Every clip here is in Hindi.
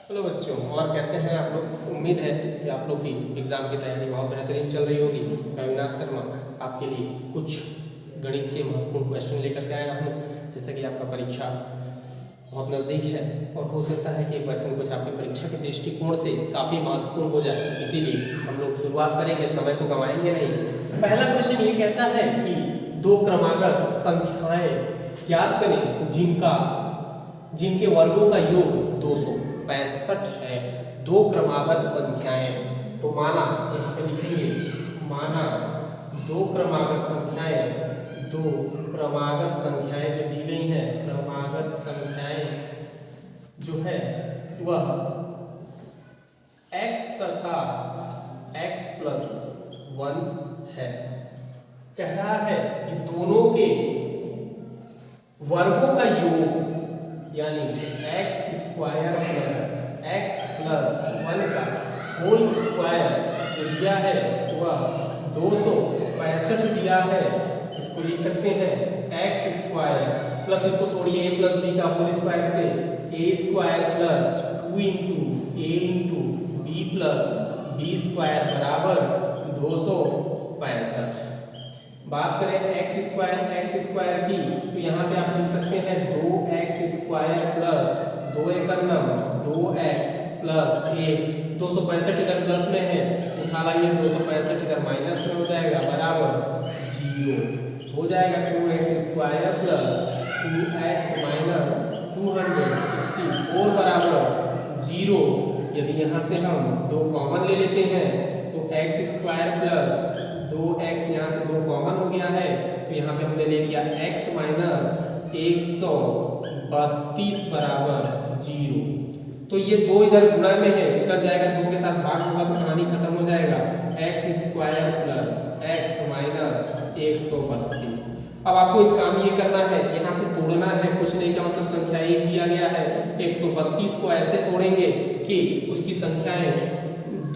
हेलो बच्चों, और कैसे हैं आप लोग। उम्मीद है कि आप लोग की एग्ज़ाम की तैयारी बहुत बेहतरीन चल रही होगी। मैं अविनाश शर्मा आपके लिए कुछ गणित के महत्वपूर्ण क्वेश्चन लेकर के आया हूँ। जैसे कि आपका परीक्षा बहुत नज़दीक है और हो सकता है कि क्वेश्चन कुछ आपकी परीक्षा के दृष्टिकोण से काफ़ी महत्वपूर्ण हो जाए, इसीलिए हम लोग शुरुआत करेंगे, समय को गंवाएंगे नहीं। पहला क्वेश्चन ये कहता है कि दो क्रमागत संख्याएं ज्ञात करें जिनके वर्गों का योग 265 है। दो क्रमागत संख्याएं, तो माना यहाँ पे लिखेंगे, माना दो क्रमागत संख्याएं जो दी गई हैं, क्रमागत संख्याएं जो है वह x तथा x प्लस 1 है। कह रहा है कि दोनों के वर्गों का योग यानी x स्क्वायर प्लस 1 का होल स्क्वायर जो दिया है वह 265 दिया है। इसको लिख सकते हैं x स्क्वायर प्लस, इसको तोड़िए a प्लस b का होल स्क्वायर से, a square plus 2 into a into b plus b square बराबर 265। बात करें x स्क्वायर की, तो यहाँ पे आप लिख सकते हैं 2x स्क्वायर प्लस 2 एकम 2x प्लस 1। 265 इधर प्लस में है, उठा लाइए 265 इधर माइनस में हो जाएगा, बराबर 0 हो जाएगा। 2x square plus 2x minus 264 बराबर 0। यदि यहाँ से हम 2 कॉमन ले लेते हैं तो x स्क्वायर प्लस 2x, यहाँ से 2 कॉमन हो गया है, तो यहाँ पे हमने ले लिया x माइनस 132 बराबर 0। तो ये 2 इधर गुणा में है, उतर जाएगा, 2 के साथ भाग होगा तो कहानी खत्म हो जाएगा। x square plus x minus 132। अब आपको एक काम ये करना है कि यहाँ से तोड़ना है, कुछ नहीं का मतलब संख्या 1 दिया गया है, 132 को ऐसे तोड़ेंगे कि उसकी संख्याएं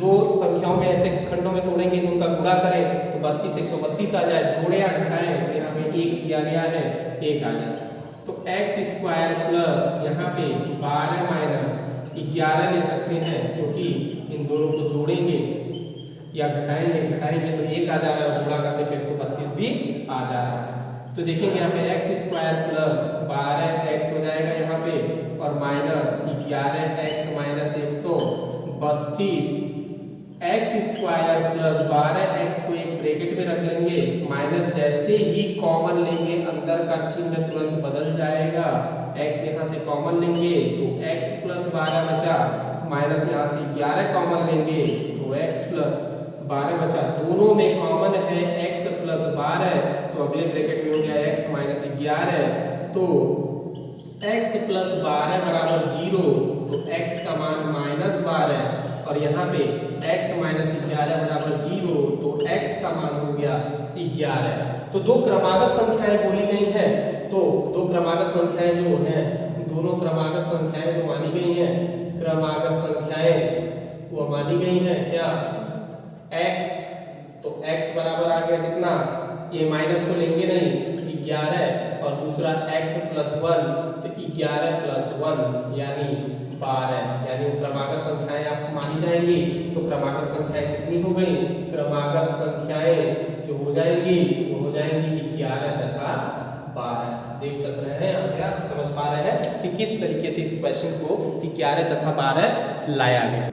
दो संख्याओं में ऐसे खंडों में तोड़ेंगे, उनका गुणा करें तो 32 132 आ जाए, जोड़े या घटाएं तो यहाँ पे 1 दिया गया है, 1 आ जाए। तो x स्क्वायर प्लस यहाँ पे 12 माइनस 11 ले सकते हैं, क्योंकि इन दोनों को जोड़ेंगे या घटाएंगे तो 1 आ जा रहा है, गुणा करने पे 132 भी आ जा रहा है। तो देखेंगे यहाँ पे x स्क्वायर प्लस 12x हो जाएगा यहाँ पे, और minus 11x minus 132। x square plus 12x को एक ब्रैकेट में रख लेंगे, माइनस जैसे ही कॉमन लेंगे अंदर का चिन्ह तुरंत बदल जाएगा। x यहाँ से कॉमन लेंगे तो x प्लस 12 बचा, माइनस यहाँ से 11 कॉमन लेंगे तो x प्लस 12 बचा। दोनों में कॉमन है x प्लस 12, तो अगले ब्रैकेट में हो गया x माइनस 11। तो x प्लस 12 बराबर 0, तो x का मान माइनस 12, और यहाँ पे x माइनस 11 बराबर 0, तो x का मान हो गया 11। तो दो क्रमागत संख्याएं बोली गई हैं, तो दो क्रमागत संख्याएं जो हैं, दोनों क्रमागत संख्याएं जो मानी गई हैं, क्रमागत संख्याएं वो मानी गई हैं क्या, x, तो x बराबर आ गया कितना, ये माइनस को लेंगे नहीं, 11, और दूसरा x प्लस 1, तो 11 प्लस 1 यानी 12, यानी क्रमागत संख्याएं आपको मानी जाएंगी। तो क्रमागत संख्याएं कितनी हो गई, क्रमागत संख्याएं जो हो जाएंगी वो हो जाएंगी 11 तथा 12। देख सक रहे हैं, यहाँ पे आप समझ पा रहे हैं कि किस तरीके से इस क्वेश्चन को 11 तथा 12 लाया गया।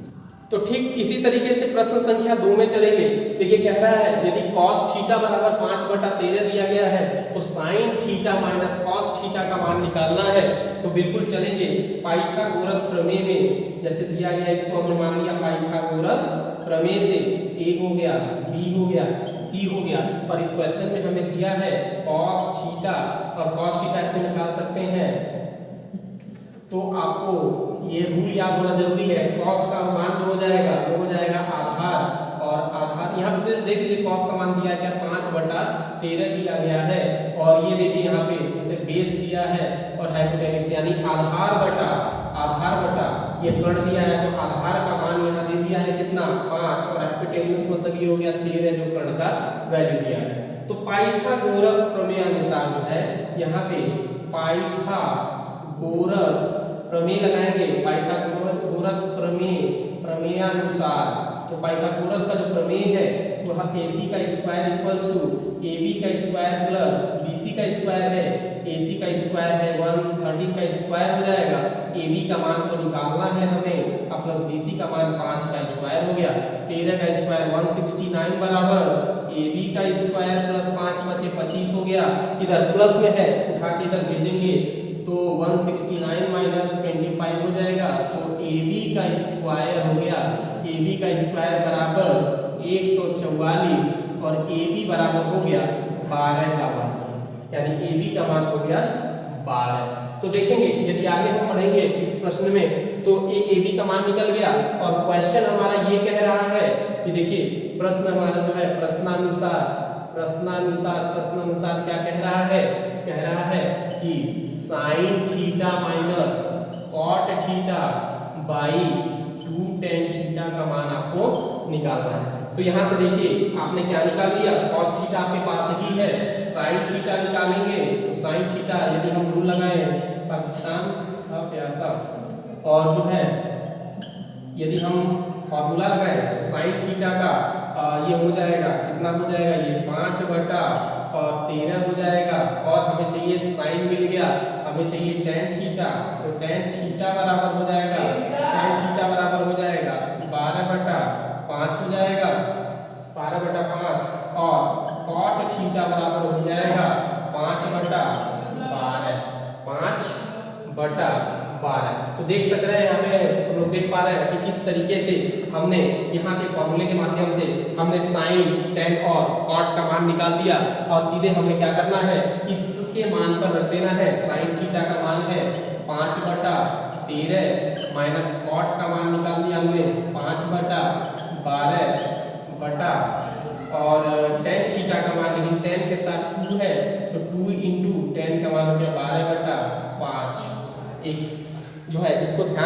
तो ठीक इसी तरीके से प्रश्न संख्या 2 में चलेंगे। देखिए कह रहा है यदि cos थीटा बराबर 5/13 दिया गया है, तो sin theta minus cos theta का मान निकालना है। तो बिल्कुल चलेंगे पाइथागोरस प्रमेय में, जैसे दिया गया इसको हमने मान लिया पाइथागोरस प्रमेय से, a हो गया, b हो गया, c हो गया, और इस क्वेश्चन में हमें दिया है cos थीटा, और cos थीटा ऐसे निकाल सकते हैं। तो आपको ये रूल याद होना जरूरी है, cos का मान जो हो जाएगा वो हो जाएगा आधार, और आधार यहाँ पे देख लीजिए cos का मान दिया क्या, 5/13 दिया गया है, और ये देखिए यहाँ पे इसे बेस दिया है और हाइपोटेन्यूज यानी आधार बटा ये कर्ण दिया है, तो आधार का मान यहाँ दे दिया है कितना, 5, और हाइपोटेन्यूज मतलब ये हो गया 13 जो कर्ण का वैल्यू दिया है। तो पाइथागोरस प्रमेय अनुसार जो है यहाँ पे पाइथागोरस प्रमेय लगाएंगे, पाइथागोरस पाइथागोरस का जो प्रमेय है वह AC का स्क्वायर इक्वल्स टू AB का स्क्वायर प्लस BC का स्क्वायर है, AC का स्क्वायर है 113 का स्क्वायर हो जाएगा, AB का मान तो निकालना है हमें और प्लस BC का मान 5 का स्क्वायर हो गया, 13 का स्क्वायर 169 बराबर AB का स्क्वायर प्लस 5 बचे 25 हो गया, इधर प्लस में है उठा के इधर भेजेंगे तो 169 माइनस 25 हो जाएगा, तो AB का स्क्वायर हो गया, AB का स्क्वायर बराबर 144 और AB बराबर हो गया 12 का मान, यानी AB का मान हो गया 12। तो देखेंगे यदि आगे हम पढ़ेंगे इस प्रश्न में तो AB का मान निकल गया और क्वेश्चन हमारा ये कह रहा है कि देखिए प्रश्न हमारा जो है प्रश्नानुसार क्या कह रहा है कि sine theta minus cot theta by 2 tan theta का मान आपको निकालना है। तो यहाँ से देखिए आपने क्या निकाल लिया, कॉस थीटा आपके पास ही है, साइन थीटा निकालेंगे तो साइन थीटा यदि हम रूल लगाए पाकिस्तान का प्यासा और जो है यदि हम फॉर्मूला लगाए तो साइन थीटा का ये हो जाएगा, कितना हो जाएगा, ये 5/13 हो जाएगा और हमें चाहिए साइन मिल गया, हमें चाहिए टेन थीटा, तो टेन थीटा बराबर हो जाएगा 12/5 हो जाएगा 12/5 और कॉट थीटा बराबर हो जाएगा 5/12। तो देख सक रहे हैं यहाँ पे हम लोग देख पा रहे हैं कि किस तरीके से हमने यहाँ के फॉर्मूले के माध्यम से हमने साइन टेन और कॉट का मान निकाल दिया और सीधे हमें क्या करना है, इसके मान पर रख देना है। साइन थीटा का मान है 5/13 माइनस कॉट का मान निकाल दिया हमने 5/12 और टेन थीटा का मान, लेकिन टेन के साथ 2 है तो 2 इंटू टेन का मान हो गया 12/5। एक जो है इसको ध्यान